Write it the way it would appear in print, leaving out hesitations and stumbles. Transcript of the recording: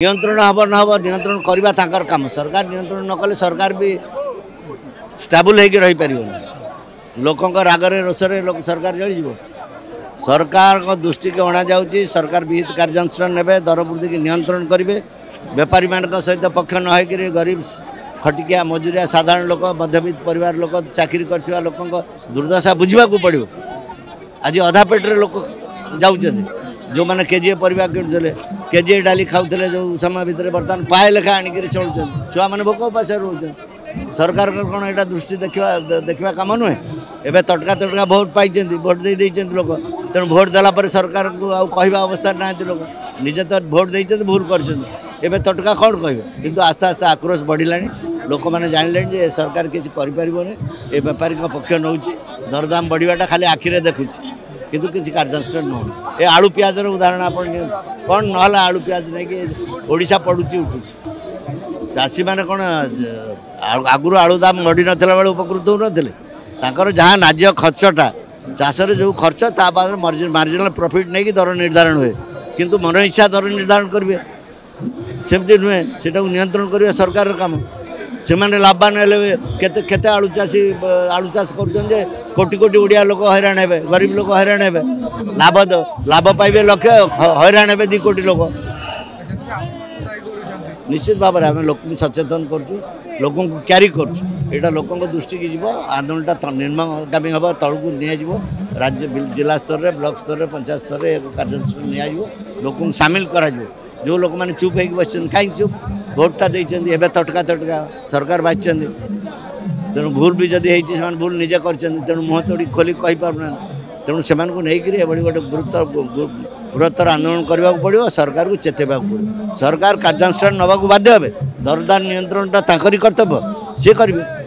नियंत्रण हम न हम नियंत्रण करवा तांकर काम सरकार नियंत्रण न कले सरकार भी स्टेबल होकर रही पार लोकों रागरे रोषे लोक सरकार जड़ी सरकार दृष्टि के अणा जाऊँगी सरकार विहित कार्यानुष्ठान ने दर वृद्धि की नियंत्रण करेंगे बेपारी मान सहित पक्ष न होकर गरीब खटिकिया मजुरिया साधारण लोक मध्यवित्त परिवार लोक चाकरी कर लोक दुर्दशा बुझा पड़ो। आज अधा पेट्रे लोक जाऊँ जो मैंने केजीए परिवार किणुले केजीए डाली खाऊले जो समय भितर बर्तमान पाए लेखा आणिक चलुन छुआ मैंने भोक उपास रोच सरकार कौन यहाँ दृष्टि देखा कम नुहे एवं तटका तटका भोट पाई भोट दे लोक तेणु भोट देला सरकार को कहवा अवस्था ना लोक निजे तो भोट देते भूल कर तटका कौन कह कि आस्ते आस्ते आक्रोश बढ़ला लोक मैंने जानले सरकार किसी कर बेपारी पक्ष नौ दरदाम बढ़ाटा खाली आखिरे देखुची किंतु किसी कार्यानुष्ठान न ये आलू पियाज उदाहरण आप कौन ना आलू पियाज नहीं ओडिशा पड़ुची उठुची चाषी मैंने कौन आगुरी आलू दाम बढ़ी नाला बेले उपकृत होते जहाँ न्याय खर्चटा चाषर जो खर्च ता बाद मार्जिनाल प्रॉफिट नहीं दर निर्धारण हुए किंतु मन इच्छा दर निर्धारण करेंगे सेमती नुहे से नियंत्रण करेंगे सरकार काम से मैंने लाभवान हेते आलू चाषी आलू चाष कर कोटी कोटी ओडिया लोक हैरान हे गरीब लोक हैरान हे लाभ पाइबे लक्ष्य हैरान हे 2 कोटी लोक निश्चित भाव में आम लोक सचेतन करूँ लोक क्यारी करा लोक दृष्टि की जीव आंदोलन निर्मागामी हम तौक निजी राज्य जिला स्तर में ब्लॉक स्तर में पंचायत स्तर में कार्यानुष्ठान नि लोक सामिल करा जो लोक मैंने चुप हो बस कहीं चुप भोटा देते तटका तटका सरकार बाची तेणु भूल भी जदि भूल निजे कर तेणु मुँह तोड़ी खोली कहीपना तेणु से गोटे बृहत्तर आंदोलन करने को पड़ो सरकार को चेतवा पड़ो सरकार कार्यानुष्ठान नवा बाध्य हे दरदार नियंत्रणटा कर्तव्य सी करेंगे।